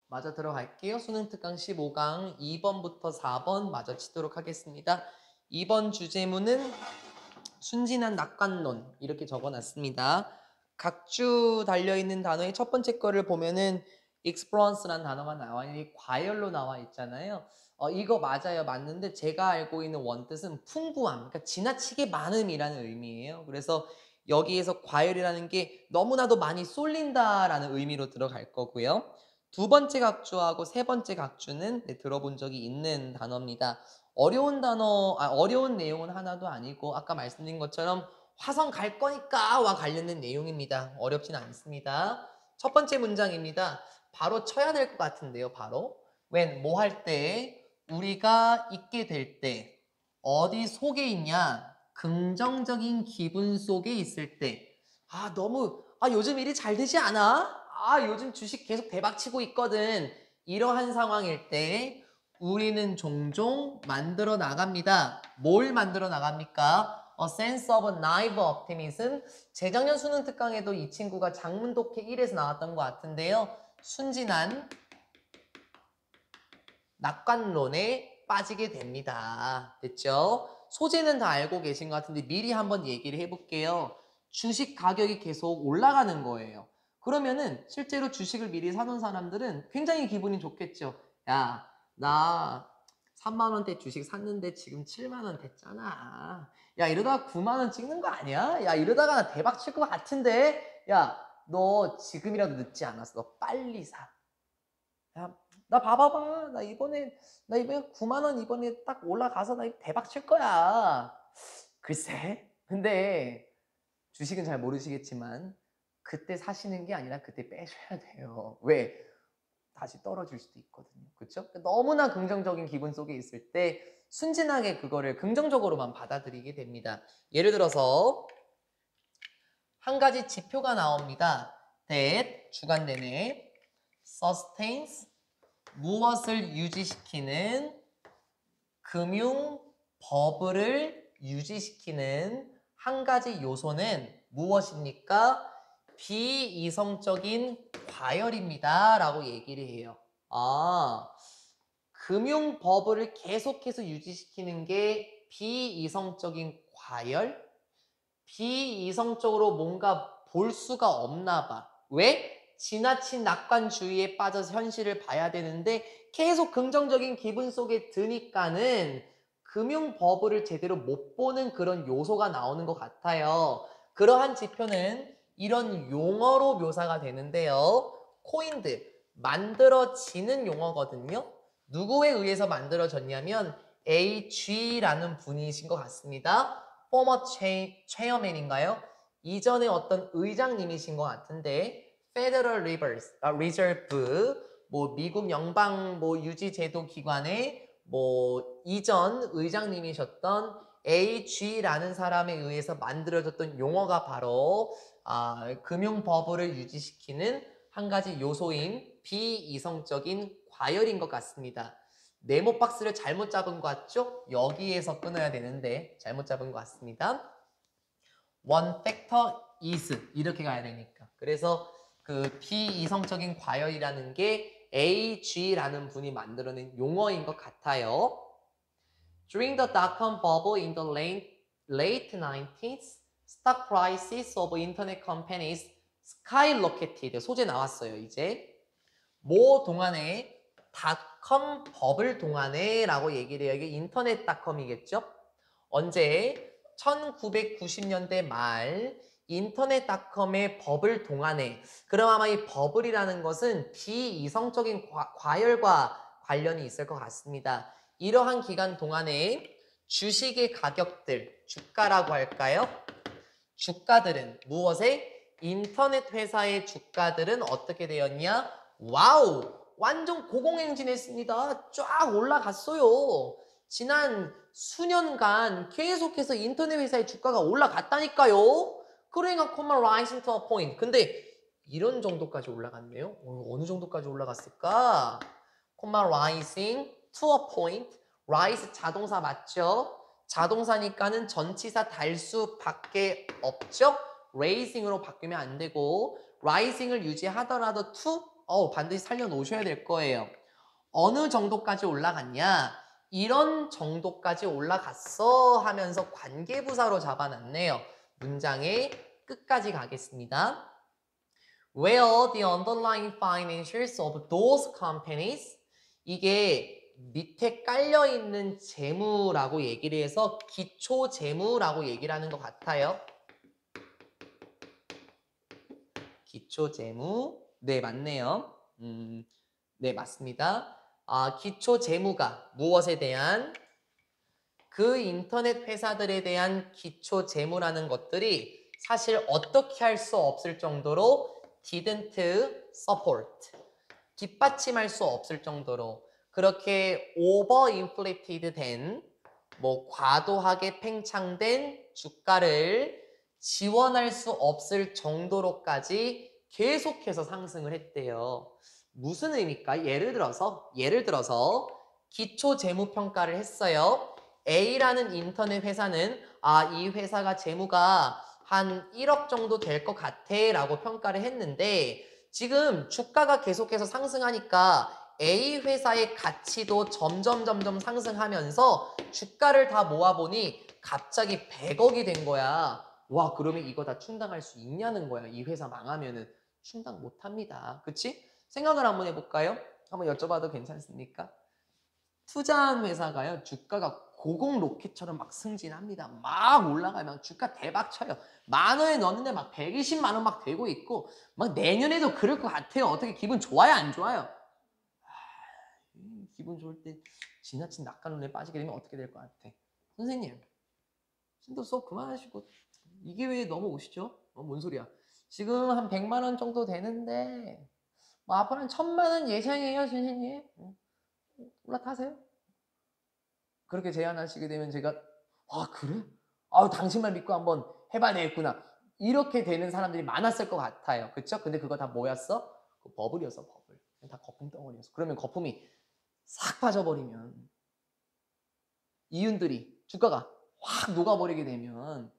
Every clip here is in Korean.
마저 들어갈게요. 수능 특강 15강 2번부터 4번 마저 치도록 하겠습니다. 2번 주제문은 순진한 낙관론 이렇게 적어놨습니다. 각주 달려있는 단어의 첫 번째 거를 보면은 experience라는 단어가 나와 있는 과열로 나와 있잖아요. 이거 맞아요. 맞는데 제가 알고 있는 원뜻은 풍부함, 그러니까 지나치게 많음이라는 의미예요. 그래서 여기에서 과열이라는 게 너무나도 많이 쏠린다라는 의미로 들어갈 거고요. 두 번째 각주하고 세 번째 각주는 들어본 적이 있는 단어입니다. 어려운 어려운 내용은 하나도 아니고 아까 말씀드린 것처럼 화성 갈 거니까와 관련된 내용입니다. 어렵진 않습니다. 첫 번째 문장입니다. 바로 쳐야 될 것 같은데요. 바로 when 뭐 할 때 우리가 있게 될 때 어디 속에 있냐? 긍정적인 기분 속에 있을 때 너무 요즘 일이 잘 되지 않아? 요즘 주식 계속 대박치고 있거든. 이러한 상황일 때 우리는 종종 만들어 나갑니다. 뭘 만들어 나갑니까? A sense of naive optimism. 재작년 수능 특강에도 이 친구가 장문 독해 1에서 나왔던 것 같은데요. 순진한 낙관론에 빠지게 됩니다. 됐죠? 소재는 다 알고 계신 것 같은데 미리 한번 얘기를 해볼게요. 주식 가격이 계속 올라가는 거예요. 그러면은 실제로 주식을 미리 사놓은 사람들은 굉장히 기분이 좋겠죠. 야, 나 3만 원대 주식 샀는데 지금 7만 원 됐잖아. 야, 이러다가 9만 원 찍는 거 아니야? 야, 이러다가 나 대박 칠 것 같은데? 야, 너 지금이라도 늦지 않았어. 너 빨리 사. 야, 나 봐봐봐. 나 이번에 9만 원 이번에 딱 올라가서 나 대박 칠 거야. 글쎄. 근데 주식은 잘 모르시겠지만 그때 사시는 게 아니라 그때 빼셔야 돼요. 왜? 다시 떨어질 수도 있거든요. 그렇죠? 너무나 긍정적인 기분 속에 있을 때 순진하게 그거를 긍정적으로만 받아들이게 됩니다. 예를 들어서 한 가지 지표가 나옵니다. that 주간 내내 sustains 무엇을 유지시키는 금융 버블을 유지시키는 한 가지 요소는 무엇입니까? 비이성적인 과열입니다. 라고 얘기를 해요. 금융 버블을 계속해서 유지시키는 게 비이성적인 과열? 비이성적으로 뭔가 볼 수가 없나 봐. 왜? 지나친 낙관주의에 빠져서 현실을 봐야 되는데 계속 긍정적인 기분 속에 드니까는 금융 버블을 제대로 못 보는 그런 요소가 나오는 것 같아요. 그러한 지표는 이런 용어로 묘사가 되는데요. 코인드, 만들어지는 용어거든요. 누구에 의해서 만들어졌냐면 AG라는 분이신 것 같습니다. 포머 체어맨인가요? 이전에 어떤 의장님이신 것 같은데 Federal Reserve 뭐 미국 연방 뭐 유지 제도 기관의 뭐 이전 의장님이셨던 AG라는 사람에 의해서 만들어졌던 용어가 바로 금융 버블을 유지시키는 한 가지 요소인 비이성적인 과열인 것 같습니다. 네모 박스를 잘못 잡은 것 같죠? 여기에서 끊어야 되는데 잘못 잡은 것 같습니다. One factor is 이렇게 가야 되니까. 그래서 그 비이성적인 과열이라는 게 AG라는 분이 만들어낸 용어인 것 같아요. During the dot-com bubble in the late 90s, stock prices of internet companies skyrocketed. 소재 나왔어요, 이제. 뭐 동안에 닷컴 버블 동안에 라고 얘기를 해요. 이게 인터넷 닷컴이겠죠? 언제? 1990년대 말 인터넷 닷컴의 버블 동안에 그럼 아마 이 버블이라는 것은 비이성적인 과열과 관련이 있을 것 같습니다. 이러한 기간 동안에 주식의 가격들, 주가라고 할까요? 주가들은 무엇에? 인터넷 회사의 주가들은 어떻게 되었냐? 와우! 완전 고공행진했습니다. 쫙 올라갔어요. 지난 수년간 계속해서 인터넷 회사의 주가가 올라갔다니까요. 그러니까 common rising to a point. 근데 이런 정도까지 올라갔네요. 어느 정도까지 올라갔을까? common rising to a point. rise 자동사 맞죠? 자동사니까는 전치사 달수밖에 없죠? raising으로 바뀌면 안 되고 rising을 유지하더라도 to 반드시 살려놓으셔야 될 거예요. 어느 정도까지 올라갔냐? 이런 정도까지 올라갔어 하면서 관계부사로 잡아놨네요. 문장의 끝까지 가겠습니다. Where the underlying financials of those companies, 이게 밑에 깔려있는 재무라고 얘기를 해서 기초 재무라고 얘기를 하는 것 같아요. 기초 재무. 네, 맞네요. 네, 맞습니다. 기초 재무가 무엇에 대한, 그 인터넷 회사들에 대한 기초 재무라는 것들이 사실 어떻게 할 수 없을 정도로 didn't support, 뒷받침할 수 없을 정도로 그렇게 overinflated 된, 과도하게 팽창된 주가를 지원할 수 없을 정도로까지 계속해서 상승을 했대요. 무슨 의미일까? 예를 들어서 기초 재무 평가를 했어요. A라는 인터넷 회사는 이 회사가 재무가 한 1억 정도 될 것 같아 라고 평가를 했는데, 지금 주가가 계속해서 상승하니까 A 회사의 가치도 점점 상승하면서 주가를 다 모아보니 갑자기 100억이 된 거야. 와, 그러면 이거 다 충당할 수 있냐는 거야. 이 회사 망하면은 충당 못합니다. 그치? 생각을 한번 해볼까요? 한번 여쭤봐도 괜찮습니까? 투자한 회사가요, 주가가 고공 로켓처럼 막 승진합니다. 막 올라가면 주가 대박 쳐요. 10,000원에 넣었는데 막 120만 원 막 되고 있고, 막 내년에도 그럴 것 같아요. 어떻게 기분 좋아요, 안 좋아요? 기분 좋을 때 지나친 낙관론에 빠지게 되면 어떻게 될 것 같아? 선생님, 신도 수업 그만하시고 이게 왜 넘어오시죠? 뭔 소리야? 지금 한 100만 원 정도 되는데 앞으로 한 1,000만 원 예상이에요, 선생님. 올라타세요. 그렇게 제안하시게 되면 제가 그래? 당신만 믿고 한번 해봐야 되겠구나. 이렇게 되는 사람들이 많았을 것 같아요. 그쵸? 근데 그거 다 뭐였어? 버블이었어, 버블. 다 거품 덩어리였어. 그러면 거품이 싹 빠져버리면 이윤들이, 주가가 확 녹아버리게 되면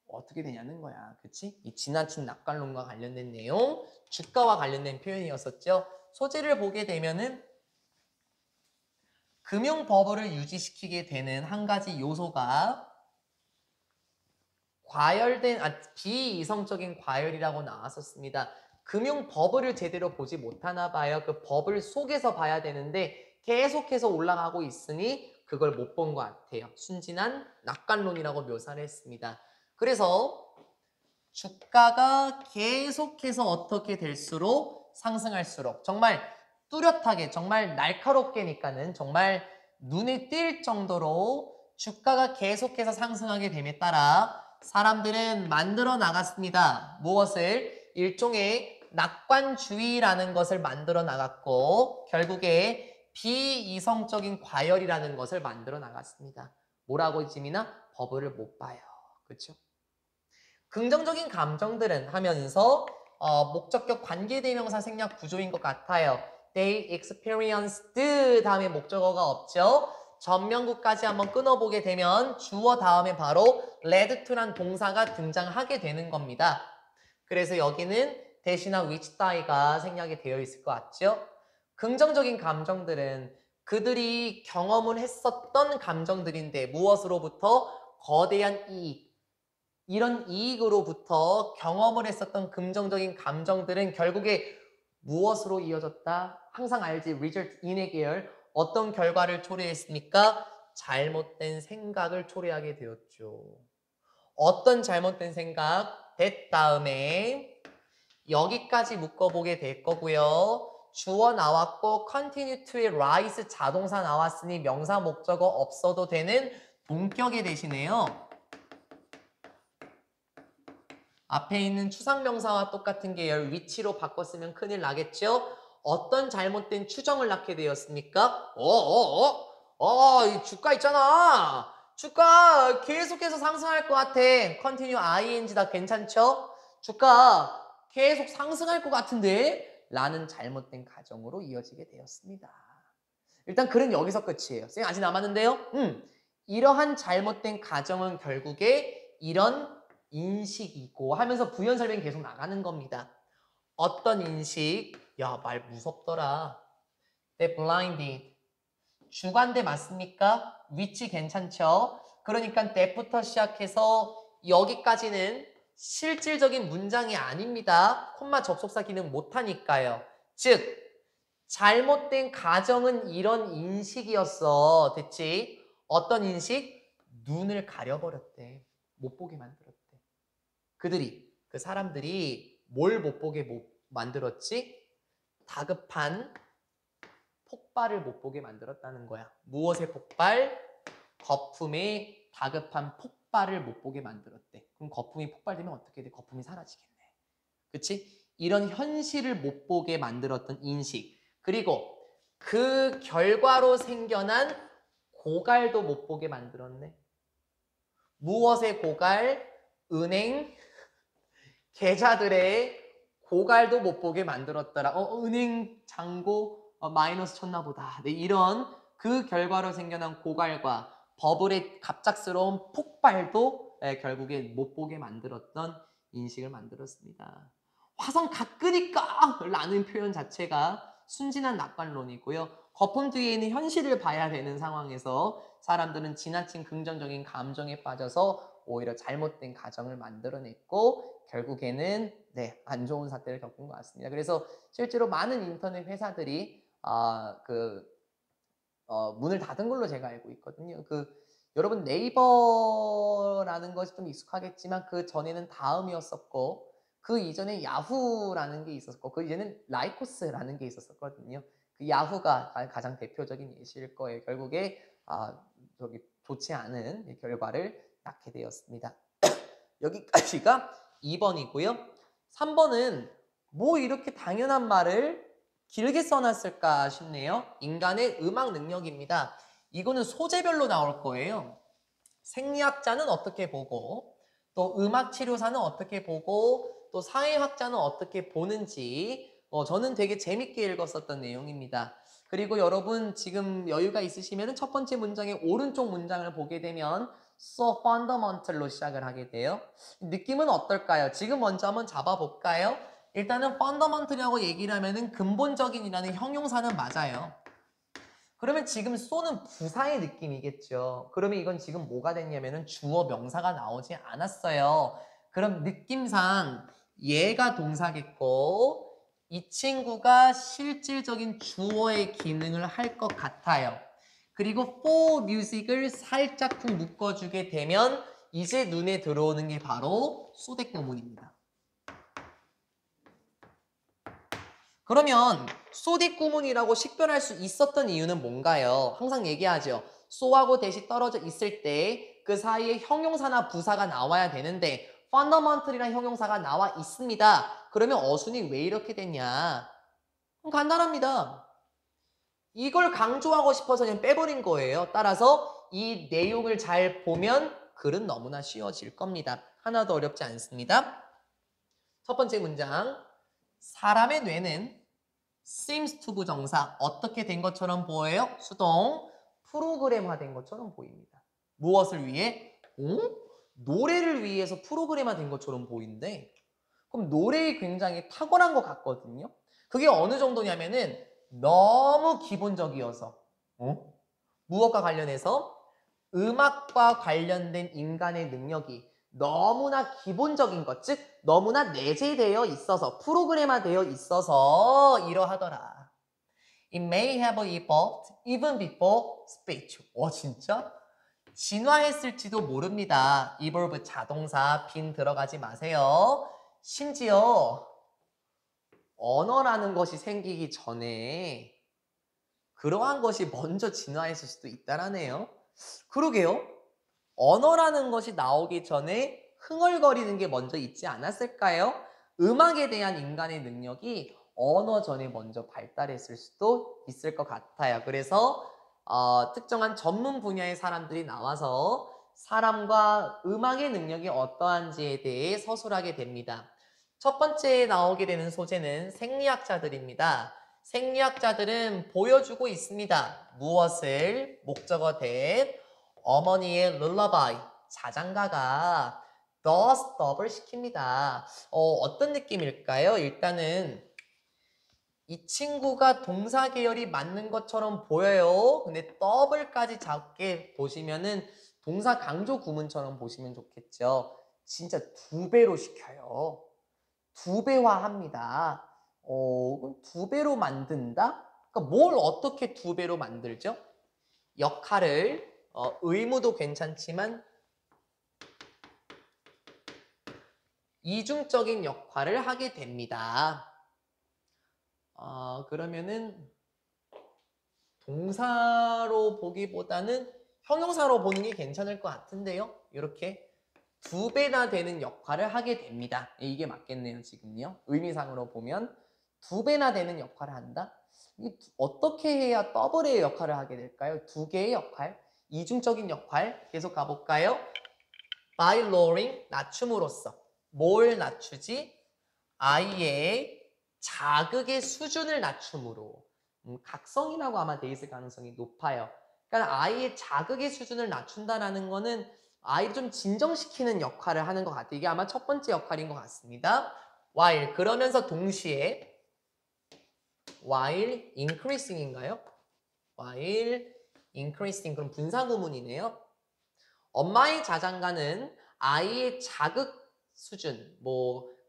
어떻게 되냐는 거야. 그치? 이 지나친 낙관론과 관련된 내용, 주가와 관련된 표현이었었죠. 소재를 보게 되면은 금융 버블을 유지시키게 되는 한 가지 요소가 비이성적인 과열이라고 나왔었습니다. 금융 버블을 제대로 보지 못하나 봐요. 그 버블 속에서 봐야 되는데 계속해서 올라가고 있으니 그걸 못 본 것 같아요. 순진한 낙관론이라고 묘사를 했습니다. 그래서 주가가 계속해서 어떻게 될수록 상승할수록 정말 뚜렷하게, 정말 날카롭게니까는 정말 눈에 띌 정도로 주가가 계속해서 상승하게 됨에 따라 사람들은 만들어 나갔습니다. 무엇을? 일종의 낙관주의라는 것을 만들어 나갔고 결국에 비이성적인 과열이라는 것을 만들어 나갔습니다. 뭐라고 지민아? 버블을 못 봐요. 그렇죠? 긍정적인 감정들은 하면서 목적격 관계대명사 생략 구조인 것 같아요. They experienced 다음에 목적어가 없죠. 전명구까지 한번 끊어보게 되면 주어 다음에 바로 led to란 동사가 등장하게 되는 겁니다. 그래서 여기는 대신한 which die가 생략이 되어 있을 것 같죠. 긍정적인 감정들은 그들이 경험을 했었던 감정들인데 무엇으로부터? 거대한 이익. 이런 이익으로부터 경험을 했었던 긍정적인 감정들은 결국에 무엇으로 이어졌다? 항상 알지, result in의 계열. 어떤 결과를 초래했습니까? 잘못된 생각을 초래하게 되었죠. 어떤 잘못된 생각? that 다음에 여기까지 묶어보게 될 거고요. 주어 나왔고 continue to의 rise 자동사 나왔으니 명사 목적어 없어도 되는 동격이 되시네요. 앞에 있는 추상명사와 똑같은 계열 위치로 바꿨으면 큰일 나겠죠? 어떤 잘못된 추정을 낳게 되었습니까? 이 주가 있잖아. 주가 계속해서 상승할 것 같아. continue ing 다 괜찮죠? 주가 계속 상승할 것 같은데? 라는 잘못된 가정으로 이어지게 되었습니다. 일단 글은 여기서 끝이에요. 쌤 아직 남았는데요? 이러한 잘못된 가정은 결국에 이런 인식이고 하면서 부연 설명이 계속 나가는 겁니다. 어떤 인식? 야, 말 무섭더라. They blinded. 주관대 맞습니까? 위치 괜찮죠? 그러니까 that부터 시작해서 여기까지는 실질적인 문장이 아닙니다. 콤마 접속사 기능 못하니까요. 즉, 잘못된 가정은 이런 인식이었어. 됐지? 어떤 인식? 눈을 가려버렸대. 못 보게 만들었대. 그 사람들이 뭘 못 보게 만들었지? 다급한 폭발을 못 보게 만들었다는 거야. 무엇의 폭발? 거품의 다급한 폭발을 못 보게 만들었대. 그럼 거품이 폭발되면 어떻게 돼? 거품이 사라지겠네. 그치? 이런 현실을 못 보게 만들었던 인식. 그리고 그 결과로 생겨난 고갈도 못 보게 만들었네. 무엇의 고갈? 은행 계좌들의 고갈도 못 보게 만들었더라. 은행 잔고 마이너스 쳤나 보다. 네, 이런 그 결과로 생겨난 고갈과 버블의 갑작스러운 폭발도 결국에 못 보게 만들었던 인식을 만들었습니다. 화성 다 끄니까 라는 표현 자체가 순진한 낙관론이고요. 거품 뒤에 있는 현실을 봐야 되는 상황에서 사람들은 지나친 긍정적인 감정에 빠져서 오히려 잘못된 가정을 만들어냈고 결국에는 안 좋은 사태를 겪은 것 같습니다. 그래서 실제로 많은 인터넷 회사들이 문을 닫은 걸로 제가 알고 있거든요. 여러분 네이버라는 것이 좀 익숙하겠지만 그 전에는 다음이었었고 그 이전에 야후라는 게 있었고 그 이제는 라이코스라는 게 있었었거든요. 그 야후가 가장 대표적인 예시일 거예요. 결국에 좋지 않은 결과를 낳게 되었습니다. 여기까지가 2번이고요. 3번은 뭐 이렇게 당연한 말을 길게 써놨을까 싶네요. 인간의 음악 능력입니다. 이거는 소재별로 나올 거예요. 생리학자는 어떻게 보고 또 음악치료사는 어떻게 보고 또 사회학자는 어떻게 보는지 저는 되게 재밌게 읽었었던 내용입니다. 그리고 여러분 지금 여유가 있으시면 첫 번째 문장의 오른쪽 문장을 보게 되면 so fundamental로 시작을 하게 돼요. 느낌은 어떨까요? 지금 먼저 한번 잡아볼까요? 일단은 fundamental이라고 얘기를 하면은 근본적인이라는 형용사는 맞아요. 그러면 지금 쏘는 부사의 느낌이겠죠. 그러면 이건 지금 뭐가 됐냐면은 주어 명사가 나오지 않았어요. 그럼 느낌상 얘가 동사겠고 이 친구가 실질적인 주어의 기능을 할 것 같아요. 그리고 for music을 살짝쿵 묶어주게 되면 이제 눈에 들어오는 게 바로 소댓구문입니다. 그러면 소댓구문이라고 식별할 수 있었던 이유는 뭔가요? 항상 얘기하죠. 소하고 대시 떨어져 있을 때 그 사이에 형용사나 부사가 나와야 되는데 fundamental이라는 형용사가 나와 있습니다. 그러면 어순이 왜 이렇게 됐냐? 간단합니다. 이걸 강조하고 싶어서 그냥 빼버린 거예요. 따라서 이 내용을 잘 보면 글은 너무나 쉬워질 겁니다. 하나도 어렵지 않습니다. 첫 번째 문장. 사람의 뇌는 seems to 부정사 어떻게 된 것처럼 보여요? 수동 프로그램화된 것처럼 보입니다. 무엇을 위해? 노래를 위해서 프로그램화된 것처럼 보이는데 그럼 노래에 굉장히 탁월한 것 같거든요. 그게 어느 정도냐면은 너무 기본적이어서 무엇과 관련해서 음악과 관련된 인간의 능력이 너무나 기본적인 것, 즉 너무나 내재되어 있어서 프로그램화되어 있어서 이러하더라. It may have evolved even before speech. 진짜? 진화했을지도 모릅니다. evolve 자동사 빈 들어가지 마세요. 심지어 언어라는 것이 생기기 전에 그러한 것이 먼저 진화했을 수도 있다라네요. 그러게요. 언어라는 것이 나오기 전에 흥얼거리는 게 먼저 있지 않았을까요? 음악에 대한 인간의 능력이 언어 전에 먼저 발달했을 수도 있을 것 같아요. 그래서 특정한 전문 분야의 사람들이 나와서 사람과 음악의 능력이 어떠한지에 대해 서술하게 됩니다. 첫 번째 나오게 되는 소재는 생리학자들입니다. 생리학자들은 보여주고 있습니다. 무엇을? 목적어 대 어머니의 룰러바이, 자장가가 더 스톱을 시킵니다. 어떤 느낌일까요? 일단은 이 친구가 동사 계열이 맞는 것처럼 보여요. 근데 더블까지 잡게 보시면은 동사 강조 구문처럼 보시면 좋겠죠. 진짜 2배로 시켜요. 2배화합니다. 그럼 2배로 만든다? 그러니까 뭘 어떻게 2배로 만들죠? 역할을 의무도 괜찮지만 이중적인 역할을 하게 됩니다. 그러면은 동사로 보기보다는 형용사로 보는 게 괜찮을 것 같은데요. 이렇게 2배나 되는 역할을 하게 됩니다. 이게 맞겠네요, 지금요. 의미상으로 보면 2배나 되는 역할을 한다? 어떻게 해야 더블의 역할을 하게 될까요? 2개의 역할, 이중적인 역할 계속 가볼까요? by lowering, 낮춤으로써. 뭘 낮추지? 아이의 자극의 수준을 낮춤으로. 각성이라고 아마 돼 있을 가능성이 높아요. 그러니까 아이의 자극의 수준을 낮춘다라는 거는 아이를 좀 진정시키는 역할을 하는 것 같아요. 이게 아마 첫 번째 역할인 것 같습니다. while, 그러면서 동시에 while increasing인가요? while increasing, 그럼 분사구문이네요. 엄마의 자장가는 아이의 자극 수준,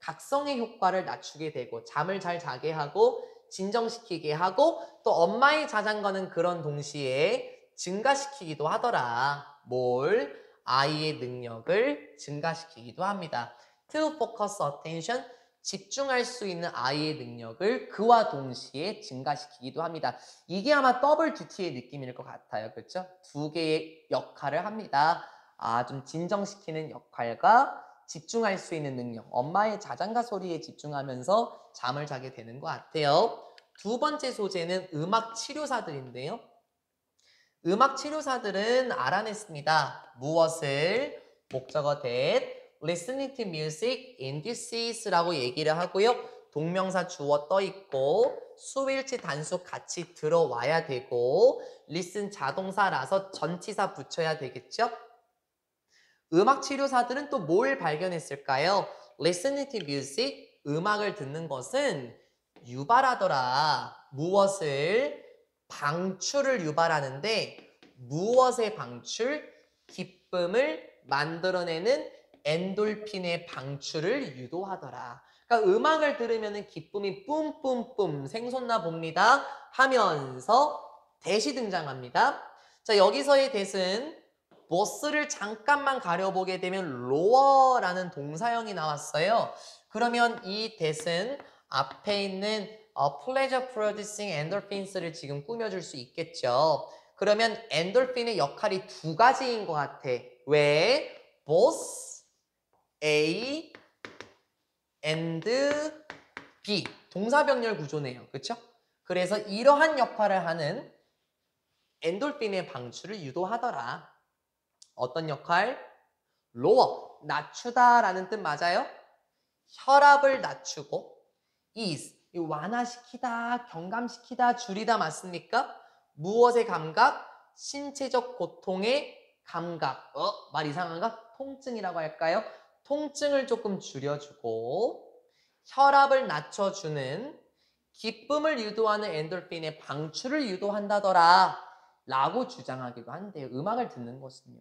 각성의 효과를 낮추게 되고 잠을 잘 자게 하고 진정시키게 하고 또 엄마의 자장가는 그런 동시에 증가시키기도 하더라. 아이의 능력을 증가시키기도 합니다. To focus attention, 집중할 수 있는 아이의 능력을 그와 동시에 증가시키기도 합니다. 이게 아마 더블 듀티의 느낌일 것 같아요. 그렇죠? 2개의 역할을 합니다. 좀 진정시키는 역할과 집중할 수 있는 능력. 엄마의 자장가 소리에 집중하면서 잠을 자게 되는 것 같아요. 2번째 소재는 음악 치료사들인데요. 음악 치료사들은 알아냈습니다. 무엇을? 목적어 that listening to music induces라고 얘기를 하고요. 동명사 주어 떠 있고 수일치 단수 같이 들어와야 되고 listen 자동사라서 전치사 붙여야 되겠죠? 음악 치료사들은 또 뭘 발견했을까요? Listening to music, 음악을 듣는 것은 유발하더라. 무엇을? 방출을 유발하는데 무엇의 방출? 기쁨을 만들어내는 엔돌핀의 방출을 유도하더라. 그러니까 음악을 들으면 기쁨이 뿜뿜뿜 생솟나 봅니다. 하면서 대시 등장합니다. 자, 여기서의 대신 boss를 잠깐만 가려보게 되면 lower라는 동사형이 나왔어요. 그러면 이 that은 앞에 있는 pleasure producing endorphins를 지금 꾸며줄 수 있겠죠. 그러면 엔돌핀의 역할이 2가지인 것 같아. 왜? both A and B. 동사병렬 구조네요. 그렇죠? 그래서 이러한 역할을 하는 엔돌핀의 방출을 유도하더라. 어떤 역할? lower, 낮추다라는 뜻 맞아요? 혈압을 낮추고 ease, 완화시키다, 경감시키다, 줄이다 맞습니까? 무엇의 감각? 신체적 고통의 감각. 말 이상한가? 통증이라고 할까요? 통증을 조금 줄여주고 혈압을 낮춰주는 기쁨을 유도하는 엔돌핀의 방출을 유도한다더라 라고 주장하기도 한대요. 음악을 듣는 것은요.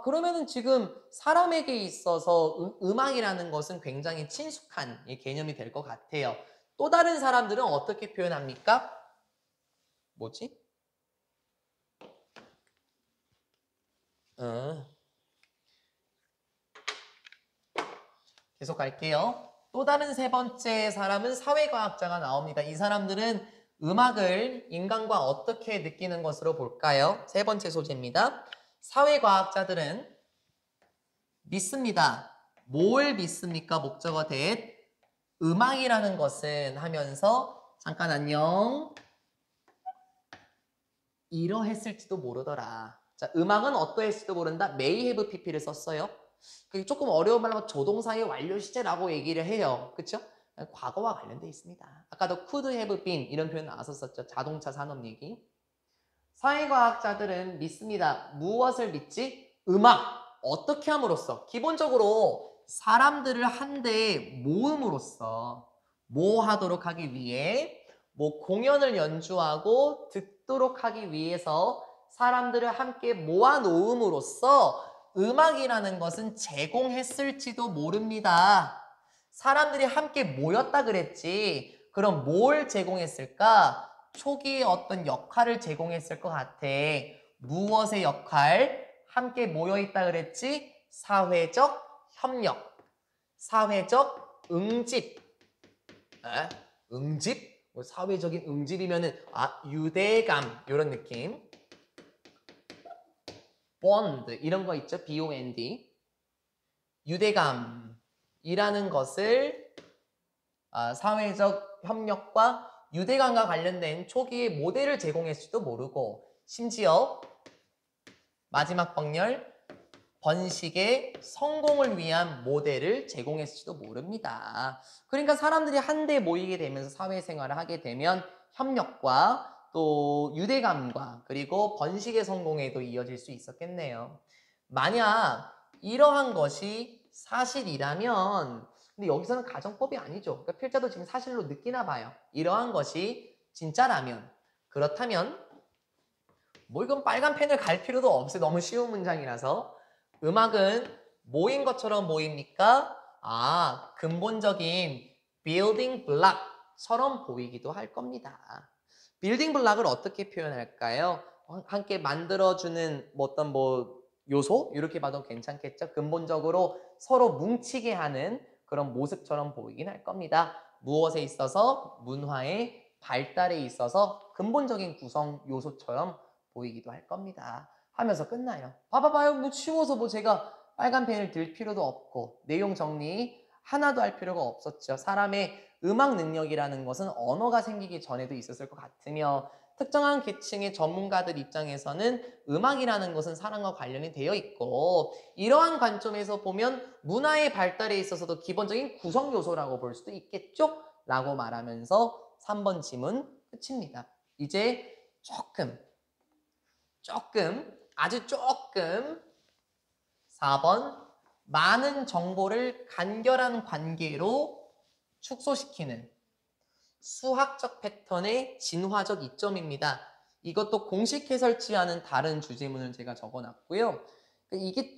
그러면은 지금 사람에게 있어서 음악이라는 것은 굉장히 친숙한 개념이 될 것 같아요. 또 다른 사람들은 어떻게 표현합니까? 뭐지? 계속 갈게요. 또 다른 3번째 사람은 사회과학자가 나옵니다. 이 사람들은 음악을 인간과 어떻게 느끼는 것으로 볼까요? 3번째 소재입니다. 사회과학자들은 믿습니다. 뭘 믿습니까? 목적어 that. 음악이라는 것은 하면서 잠깐 안녕. 이러했을지도 모르더라. 자, 음악은 어떠했을지도 모른다. may have pp를 썼어요. 그게 조금 어려운 말로 하면 조동사의 완료 시제라고 얘기를 해요. 그쵸? 과거와 관련되어 있습니다. 아까도 could have been 이런 표현 나왔었죠. 자동차 산업 얘기. 사회과학자들은 믿습니다. 무엇을 믿지? 음악. 어떻게 함으로써? 기본적으로 사람들을 한데 모음으로써 뭐 하도록 하기 위해 뭐 공연을 연주하고 듣도록 하기 위해서 사람들을 함께 모아놓음으로써 음악이라는 것은 제공했을지도 모릅니다. 사람들이 함께 모였다 그랬지. 그럼 뭘 제공했을까? 초기에 어떤 역할을 제공했을 것 같아. 무엇의 역할? 함께 모여있다 그랬지? 사회적 협력, 사회적 응집. 응집? 뭐 사회적인 응집이면은 유대감 이런 느낌. bond 이런 거 있죠? bond. 유대감이라는 것을 사회적 협력과 유대감과 관련된 초기의 모델을 제공했을지도 모르고 심지어 마지막 번열 번식의 성공을 위한 모델을 제공했을지도 모릅니다. 그러니까 사람들이 한데 모이게 되면서 사회생활을 하게 되면 협력과 또 유대감과 그리고 번식의 성공에도 이어질 수 있었겠네요. 만약 이러한 것이 사실이라면 근데 여기서는 가정법이 아니죠. 그러니까 필자도 지금 사실로 느끼나 봐요. 이러한 것이 진짜라면 그렇다면 뭐 이건 빨간 펜을 갈 필요도 없어요. 너무 쉬운 문장이라서 음악은 뭐인 것처럼 보입니까? 근본적인 빌딩 블락처럼 보이기도 할 겁니다. 빌딩 블락을 어떻게 표현할까요? 함께 만들어주는 어떤 요소? 이렇게 봐도 괜찮겠죠? 근본적으로 서로 뭉치게 하는 그런 모습처럼 보이긴 할 겁니다. 무엇에 있어서? 문화의 발달에 있어서 근본적인 구성 요소처럼 보이기도 할 겁니다. 하면서 끝나요. 봐봐요. 뭐 쉬워서 뭐 제가 빨간 펜을 들 필요도 없고 내용 정리 하나도 할 필요가 없었죠. 사람의 음악 능력이라는 것은 언어가 생기기 전에도 있었을 것 같으며 특정한 계층의 전문가들 입장에서는 음악이라는 것은 사람과 관련이 되어 있고 이러한 관점에서 보면 문화의 발달에 있어서도 기본적인 구성 요소라고 볼 수도 있겠죠? 라고 말하면서 3번 지문 끝입니다. 이제 아주 조금 4번 많은 정보를 간결한 관계로 축소시키는 수학적 패턴의 진화적 이점입니다. 이것도 공식 해설지와는 다른 주제문을 제가 적어놨고요. 이게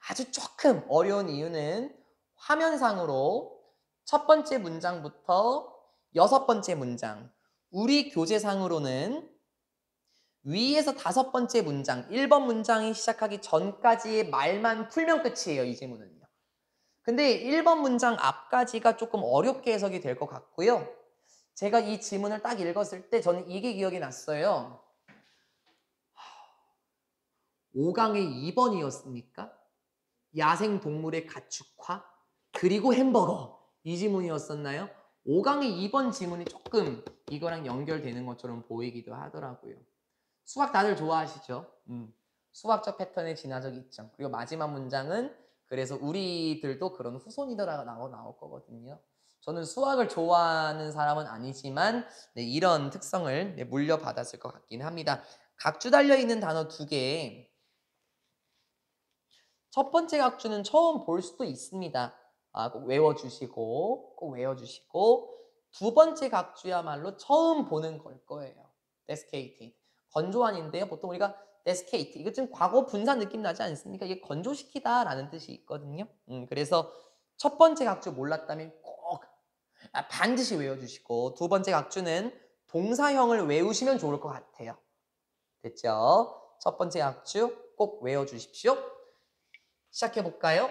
아주 조금 어려운 이유는 화면상으로 첫 번째 문장부터 6번째 문장, 우리 교재상으로는 위에서 5번째 문장, 1번 문장이 시작하기 전까지의 말만 풀면 끝이에요, 이 지문은요. 근데 1번 문장 앞까지가 조금 어렵게 해석이 될 것 같고요. 제가 이 지문을 딱 읽었을 때 저는 이게 기억이 났어요. 5강의 2번이었습니까? 야생동물의 가축화, 그리고 햄버거. 이 지문이었었나요? 5강의 2번 지문이 조금 이거랑 연결되는 것처럼 보이기도 하더라고요. 수학 다들 좋아하시죠? 수학적 패턴의 진화적 이점. 그리고 마지막 문장은 그래서 우리들도 그런 후손이더라고 나올 거거든요. 저는 수학을 좋아하는 사람은 아니지만 이런 특성을 물려받았을 것 같긴 합니다. 각주 달려있는 단어 2개. 첫 번째 각주는 처음 볼 수도 있습니다. 꼭 외워주시고 두 번째 각주야말로 처음 보는 걸 거예요. desiccated. 건조한인데요. 보통 우리가 desiccate. 이거 좀 과거 분사 느낌 나지 않습니까? 이게 건조시키다 라는 뜻이 있거든요. 그래서 첫 번째 각주 몰랐다면 꼭 반드시 외워주시고 두 번째 각주는 동사형을 외우시면 좋을 것 같아요. 됐죠? 첫 번째 각주 꼭 외워주십시오. 시작해볼까요?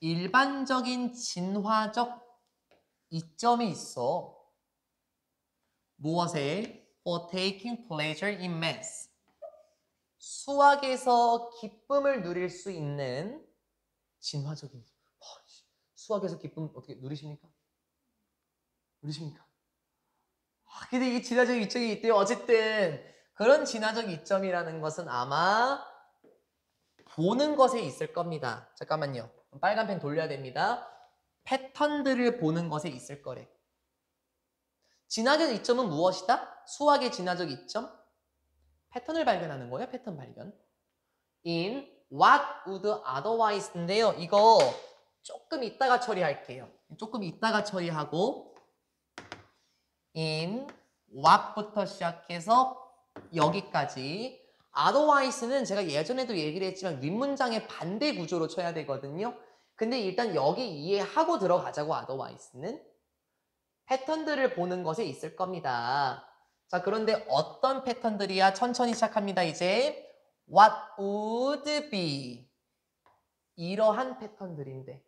일반적인 진화적 이점이 있어. 무엇에? For taking pleasure in math. 수학에서 기쁨을 누릴 수 있는 진화적인 수학에서 기쁨 어떻게 누리십니까? 근데 이게 진화적 이점이 있대요. 어쨌든 그런 진화적 이점이라는 것은 아마 보는 것에 있을 겁니다. 잠깐만요. 빨간 펜 돌려야 됩니다. 패턴들을 보는 것에 있을 거래. 진화적 이점은 무엇이다? 수학의 진화적 이점? 패턴을 발견하는 거예요. 패턴 발견. In what would otherwise인데요. 이거 조금 이따가 처리할게요. 조금 이따가 처리하고 in, what부터 시작해서 여기까지. otherwise는 제가 예전에도 얘기를 했지만 윗문장의 반대 구조로 쳐야 되거든요. 근데 일단 여기 이해하고 들어가자고. otherwise는 패턴들을 보는 것에 있을 겁니다. 자, 그런데 어떤 패턴들이야? 천천히 시작합니다. 이제 what would be 이러한 패턴들인데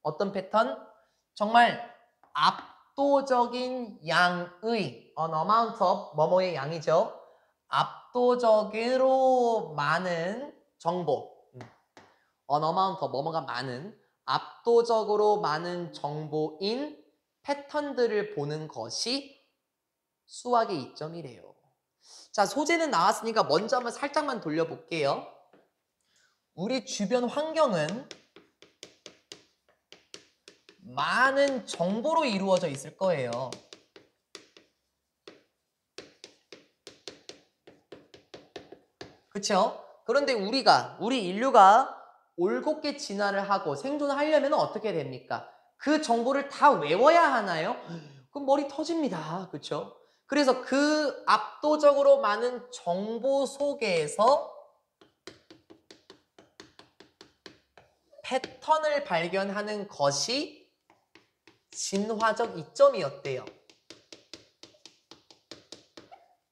어떤 패턴? 정말 압도적인 양의 an amount of 뭐뭐의 양이죠. 압도적으로 많은 정보 an amount of 뭐뭐가 많은 압도적으로 많은 정보인 패턴들을 보는 것이 수학의 이점이래요. 자, 소재는 나왔으니까 먼저 한번 살짝만 돌려볼게요. 우리 주변 환경은 많은 정보로 이루어져 있을 거예요. 그쵸? 그런데 우리 인류가 올곧게 진화를 하고 생존하려면 어떻게 됩니까? 그 정보를 다 외워야 하나요? 그럼 머리 터집니다. 그쵸? 그래서 그 압도적으로 많은 정보 속에서 패턴을 발견하는 것이 진화적 이점이었대요.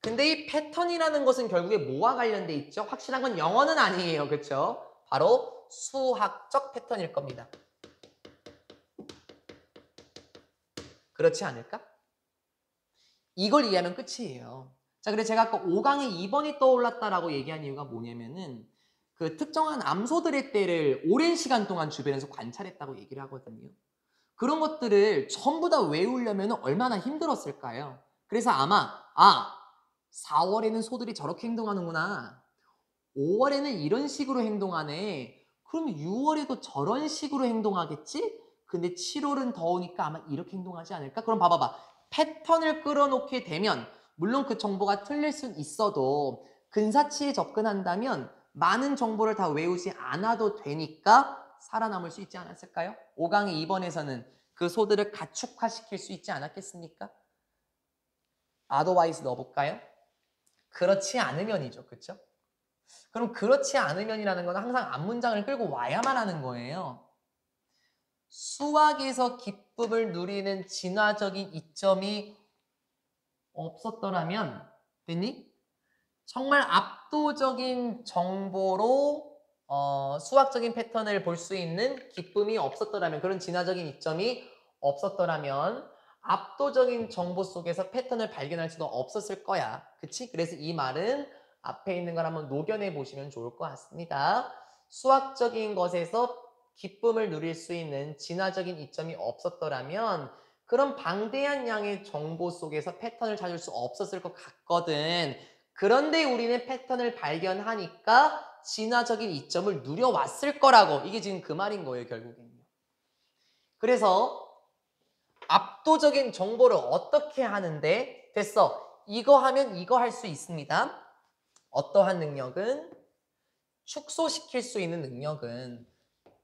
근데 이 패턴이라는 것은 결국에 뭐와 관련돼 있죠? 확실한 건 영어는 아니에요. 그렇죠? 바로 수학적 패턴일 겁니다. 그렇지 않을까? 이걸 이해하면 끝이에요. 자, 그래서 제가 아까 5강에 2번이 떠올랐다라고 얘기한 이유가 뭐냐면은 그 특정한 암소들의 떼를 오랜 시간 동안 주변에서 관찰했다고 얘기를 하거든요. 그런 것들을 전부 다 외우려면 얼마나 힘들었을까요? 그래서 아마 4월에는 소들이 저렇게 행동하는구나. 5월에는 이런 식으로 행동하네. 그럼 6월에도 저런 식으로 행동하겠지? 근데 7월은 더우니까 아마 이렇게 행동하지 않을까? 그럼 봐봐봐. 패턴을 끌어놓게 되면 물론 그 정보가 틀릴 순 있어도 근사치에 접근한다면 많은 정보를 다 외우지 않아도 되니까 살아남을 수 있지 않았을까요? 5강의 2번에서는 그 소들을 가축화시킬 수 있지 않았겠습니까? otherwise 넣어볼까요? 그렇지 않으면이죠. 그렇죠? 그럼 그렇지 않으면이라는 건 항상 앞문장을 끌고 와야만 하는 거예요. 수학에서 기쁨을 누리는 진화적인 이점이 없었더라면 됐니? 정말 압도적인 정보로 수학적인 패턴을 볼 수 있는 기쁨이 없었더라면 그런 진화적인 이점이 없었더라면 압도적인 정보 속에서 패턴을 발견할 수도 없었을 거야. 그치? 그래서 이 말은 앞에 있는 걸 한번 녹여내 보시면 좋을 것 같습니다. 수학적인 것에서 기쁨을 누릴 수 있는 진화적인 이점이 없었더라면 그런 방대한 양의 정보 속에서 패턴을 찾을 수 없었을 것 같거든. 그런데 우리는 패턴을 발견하니까 진화적인 이점을 누려왔을 거라고. 이게 지금 그 말인 거예요, 결국엔요. 그래서 압도적인 정보를 어떻게 하는데 됐어. 이거 하면 이거 할 수 있습니다. 어떠한 능력은 축소시킬 수 있는 능력은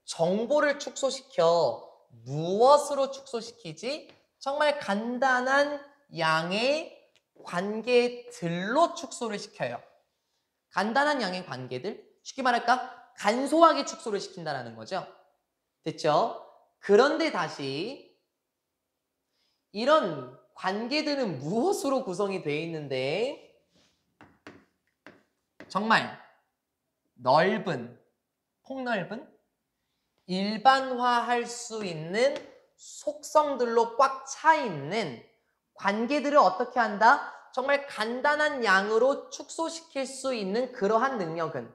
정보를 축소시켜 무엇으로 축소시키지? 정말 간단한 양의 관계들로 축소를 시켜요. 간단한 양의 관계들, 쉽게 말할까? 간소하게 축소를 시킨다는 거죠. 됐죠? 그런데 다시 이런 관계들은 무엇으로 구성이 되어 있는데 정말 넓은, 폭넓은 일반화할 수 있는 속성들로 꽉 차 있는 관계들을 어떻게 한다? 정말 간단한 양으로 축소시킬 수 있는 그러한 능력은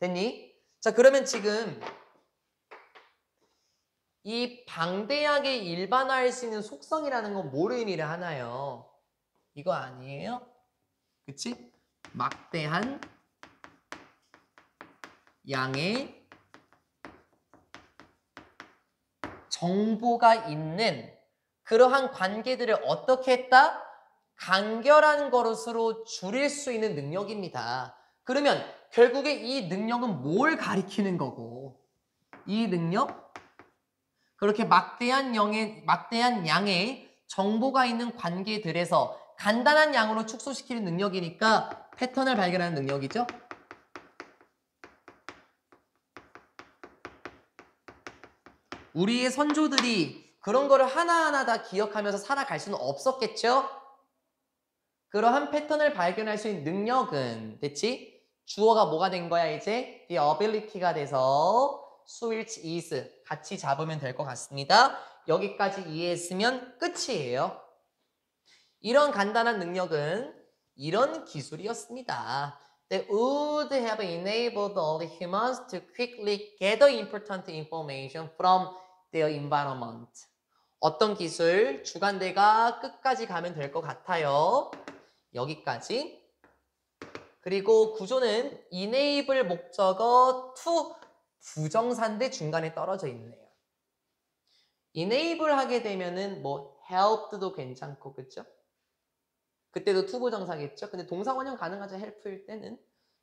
됐니? 자, 그러면 지금 이 방대하게 일반화할 수 있는 속성이라는 건 뭐를 의미를 하나요? 이거 아니에요? 그치? 막대한 양의 정보가 있는 그러한 관계들을 어떻게 했다? 간결한 것으로 줄일 수 있는 능력입니다. 그러면 결국에 이 능력은 뭘 가리키는 거고 이 능력? 그렇게 막대한 양의 정보가 있는 관계들에서 간단한 양으로 축소시키는 능력이니까 패턴을 발견하는 능력이죠. 우리의 선조들이 그런 거를 하나하나 다 기억하면서 살아갈 수는 없었겠죠? 그러한 패턴을 발견할 수 있는 능력은, 됐지? 주어가 뭐가 된 거야, 이제? The ability가 돼서 switch is 같이 잡으면 될 것 같습니다. 여기까지 이해했으면 끝이에요. 이런 간단한 능력은 이런 기술이었습니다. That would have enabled all the humans to quickly gather important information from their environment. 어떤 기술? 주간대가 끝까지 가면 될 것 같아요. 여기까지. 그리고 구조는 enable 목적어 to 부정사인데 중간에 떨어져 있네요. enable 하게 되면은 뭐 helped도 괜찮고, 그쵸? 그때도 to 부정사겠죠? 근데 동사 원형 가능하죠, help일 때는.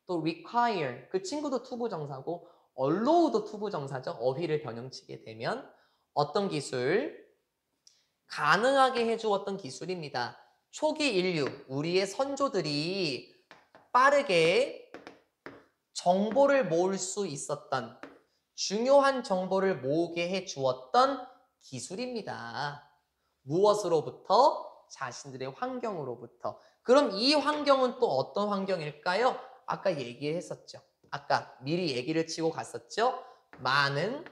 또 require, 그 친구도 to 부정사고 allow도 to 부정사죠. 어휘를 변형치게 되면. 어떤 기술? 가능하게 해주었던 기술입니다. 초기 인류, 우리의 선조들이 빠르게 정보를 모을 수 있었던, 중요한 정보를 모으게 해주었던 기술입니다. 무엇으로부터? 자신들의 환경으로부터. 그럼 이 환경은 또 어떤 환경일까요? 아까 얘기했었죠. 아까 미리 얘기를 치고 갔었죠. 많은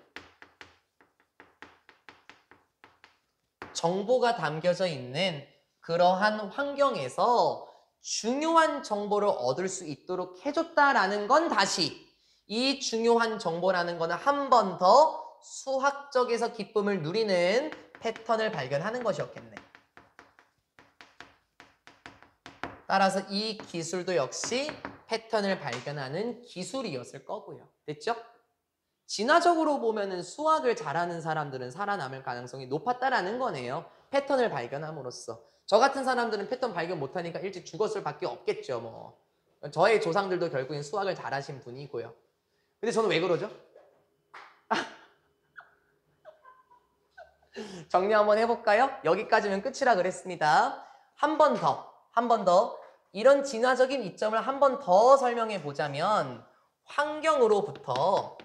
정보가 담겨져 있는 그러한 환경에서 중요한 정보를 얻을 수 있도록 해줬다라는 건 다시 이 중요한 정보라는 거는 한 번 더 수학적에서 기쁨을 누리는 패턴을 발견하는 것이었겠네. 따라서 이 기술도 역시 패턴을 발견하는 기술이었을 거고요. 됐죠? 진화적으로 보면은 수학을 잘하는 사람들은 살아남을 가능성이 높았다라는 거네요. 패턴을 발견함으로써. 저 같은 사람들은 패턴 발견 못하니까 일찍 죽었을 밖에 없겠죠. 뭐 저의 조상들도 결국엔 수학을 잘하신 분이고요. 근데 저는 왜 그러죠? 정리 한번 해볼까요? 여기까지면 끝이라 그랬습니다. 한 번 더 이런 진화적인 이점을 한 번 더 설명해 보자면 환경으로부터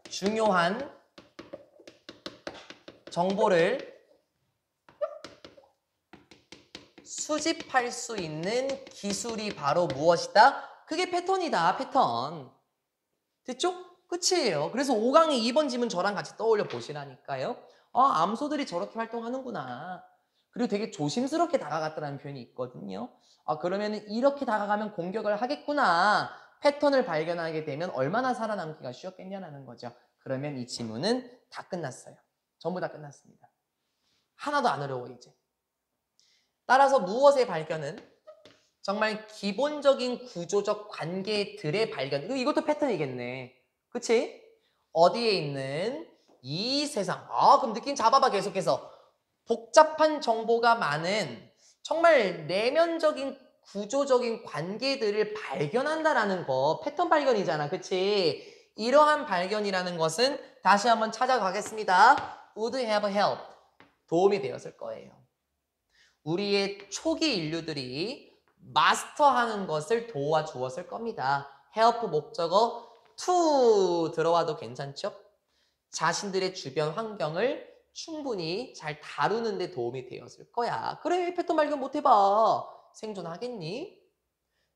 중요한 정보를 수집할 수 있는 기술이 바로 무엇이다? 그게 패턴이다. 패턴. 됐죠? 끝이에요. 그래서 5강의 2번 지문 저랑 같이 떠올려 보시라니까요. 아, 암소들이 저렇게 활동하는구나. 그리고 되게 조심스럽게 다가갔다는 표현이 있거든요. 아, 그러면 이렇게 다가가면 공격을 하겠구나. 패턴을 발견하게 되면 얼마나 살아남기가 쉬웠겠냐는 거죠. 그러면 이 지문은 다 끝났어요. 전부 다 끝났습니다. 하나도 안 어려워 이제. 따라서 무엇의 발견은 정말 기본적인 구조적 관계들의 발견. 이것도 패턴이겠네. 그치? 어디에 있는 이 세상. 아, 그럼 느낌 잡아봐 계속해서. 복잡한 정보가 많은 정말 내면적인 구조적인 관계들을 발견한다라는 거. 패턴 발견이잖아. 그치? 이러한 발견이라는 것은 다시 한번 찾아가겠습니다. would have helped. 도움이 되었을 거예요. 우리의 초기 인류들이 마스터하는 것을 도와주었을 겁니다. help 목적어 to 들어와도 괜찮죠? 자신들의 주변 환경을 충분히 잘 다루는 데 도움이 되었을 거야. 그래, 패턴 발견 못 해봐. 생존하겠니?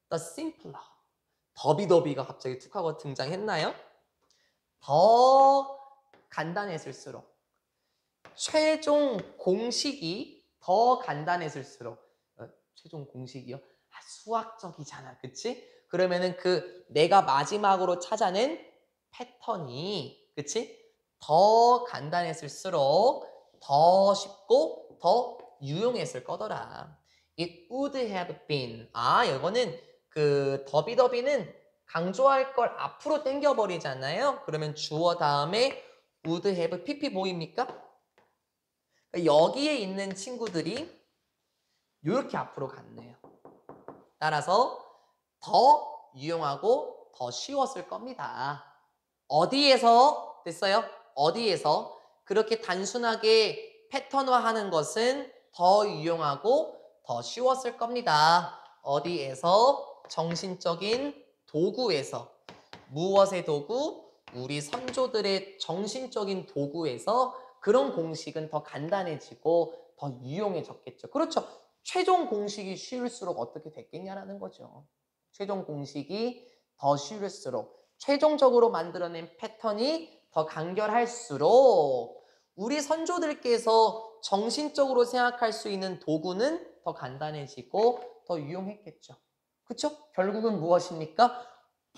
The simpler. 더비더비가 갑자기 툭 하고 등장했나요? 더 간단했을수록 최종 공식이 더 간단했을수록 최종 공식이요? 아, 수학적이잖아. 그치? 그러면은 그 내가 마지막으로 찾아낸 패턴이 그치? 더 간단했을수록 더 쉽고 더 유용했을 거더라. It would have been. 아, 이거는 그 더비더비는 강조할 걸 앞으로 당겨버리잖아요. 그러면 주어 다음에 would have PP 보입니까? 여기에 있는 친구들이 이렇게 앞으로 갔네요. 따라서 더 유용하고 더 쉬웠을 겁니다. 어디에서 됐어요? 어디에서 그렇게 단순하게 패턴화하는 것은 더 유용하고 더 쉬웠을 겁니다. 어디에서? 정신적인 도구에서. 무엇의 도구? 우리 선조들의 정신적인 도구에서 그런 공식은 더 간단해지고 더 유용해졌겠죠. 그렇죠. 최종 공식이 쉬울수록 어떻게 됐겠냐라는 거죠. 최종 공식이 더 쉬울수록 최종적으로 만들어낸 패턴이 더 간결할수록 우리 선조들께서 정신적으로 생각할 수 있는 도구는 더 간단해지고 더 유용했겠죠. 그렇죠? 결국은 무엇입니까?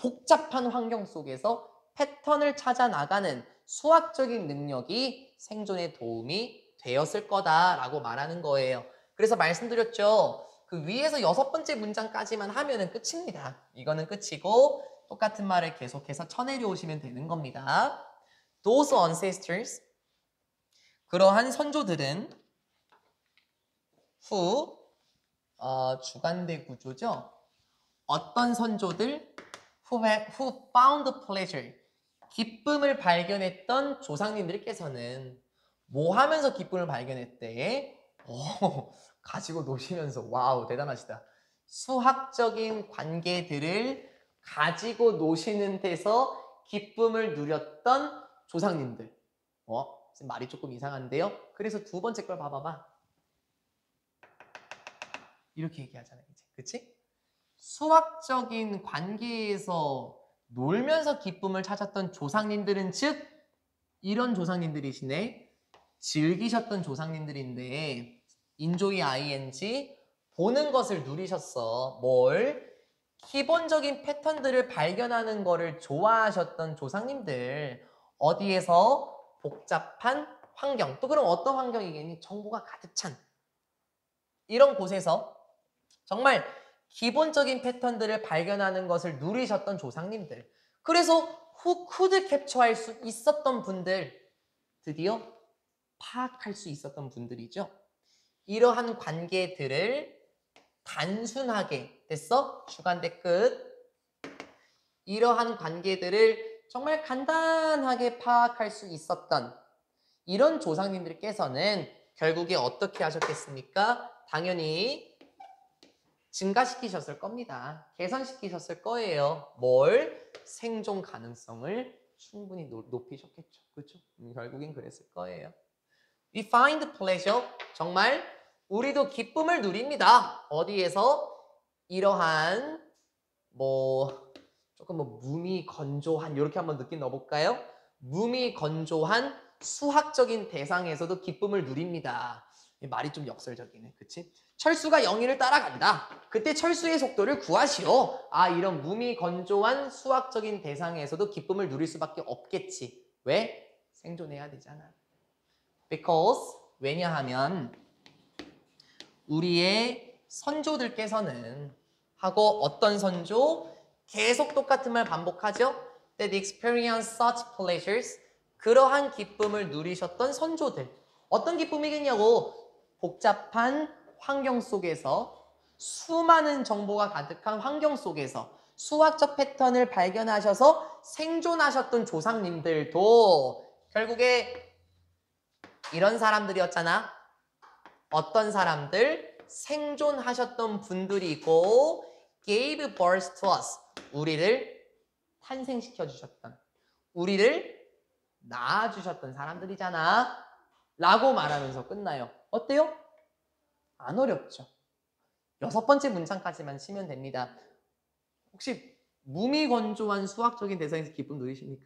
복잡한 환경 속에서 패턴을 찾아 나가는 수학적인 능력이 생존에 도움이 되었을 거다라고 말하는 거예요. 그래서 말씀드렸죠. 그 위에서 6번째 문장까지만 하면은 끝입니다. 이거는 끝이고 똑같은 말을 계속해서 쳐내려오시면 되는 겁니다. Those ancestors, 그러한 선조들은 주관대 구조죠. 어떤 선조들? who found pleasure, 기쁨을 발견했던 조상님들께서는 뭐 하면서 기쁨을 발견했대? 가지고 노시면서. 와우, 대단하시다. 수학적인 관계들을 가지고 노시는 데서 기쁨을 누렸던 조상님들. 말이 조금 이상한데요? 그래서 두 번째 걸 봐봐봐. 이렇게 얘기하잖아요. 이제. 그치? 수학적인 관계에서 놀면서 기쁨을 찾았던 조상님들은 즉 이런 조상님들이시네. 즐기셨던 조상님들인데 인조이 ing 보는 것을 누리셨어. 뭘? 기본적인 패턴들을 발견하는 거를 좋아하셨던 조상님들. 어디에서? 복잡한 환경. 또 그럼 어떤 환경이겠니? 정보가 가득 찬 이런 곳에서 정말 기본적인 패턴들을 발견하는 것을 누리셨던 조상님들. 그래서 who 캡처할 수 있었던 분들, 드디어 파악할 수 있었던 분들이죠. 이러한 관계들을 단순하게, 됐어? 주관대 끝. 이러한 관계들을 정말 간단하게 파악할 수 있었던 이런 조상님들께서는 결국에 어떻게 하셨겠습니까? 당연히 증가시키셨을 겁니다. 개선시키셨을 거예요. 뭘? 생존 가능성을 충분히 높이셨겠죠. 그렇죠? 결국엔 그랬을 거예요. We find pleasure. 정말 우리도 기쁨을 누립니다. 어디에서? 이러한 조금 무미건조한 이렇게 한번 느낌 넣어볼까요? 무미건조한 수학적인 대상에서도 기쁨을 누립니다. 말이 좀 역설적이네. 그치? 철수가 영희를 따라간다. 그때 철수의 속도를 구하시오. 이런 무미건조한 수학적인 대상에서도 기쁨을 누릴 수밖에 없겠지. 왜? 생존해야 되잖아. Because, 왜냐하면 우리의 선조들께서는 하고 어떤 선조? 계속 똑같은 말 반복하죠? That experience such pleasures. 그러한 기쁨을 누리셨던 선조들. 어떤 기쁨이겠냐고? 복잡한 환경 속에서 수많은 정보가 가득한 환경 속에서 수학적 패턴을 발견하셔서 생존하셨던 조상님들도 결국에 이런 사람들이었잖아. 어떤 사람들? 생존하셨던 분들이고 gave birth to us. 우리를 탄생시켜 주셨던, 우리를 낳아주셨던 사람들이잖아. 라고 말하면서 끝나요. 어때요? 안 어렵죠. 6번째 문장까지만 치면 됩니다. 혹시 무미건조한 수학적인 대상에서 기쁨 누리십니까?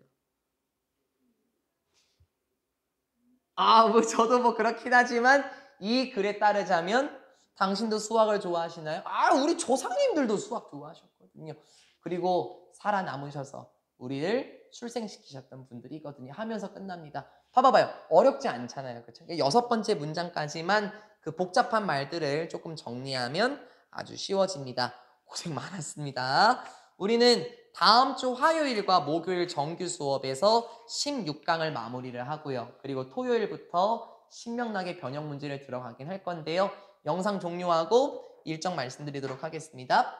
저도 그렇긴 하지만 이 글에 따르자면 당신도 수학을 좋아하시나요? 우리 조상님들도 수학 좋아하셨거든요. 그리고 살아남으셔서 우리를 출생시키셨던 분들이거든요. 하면서 끝납니다. 봐봐요. 어렵지 않잖아요. 그렇죠? 6번째 문장까지만 그 복잡한 말들을 조금 정리하면 아주 쉬워집니다. 고생 많았습니다. 우리는 다음 주 화요일과 목요일 정규 수업에서 16강을 마무리를 하고요. 그리고 토요일부터 신명나게 변형 문제를 들어가긴 할 건데요. 영상 종료하고 일정 말씀드리도록 하겠습니다.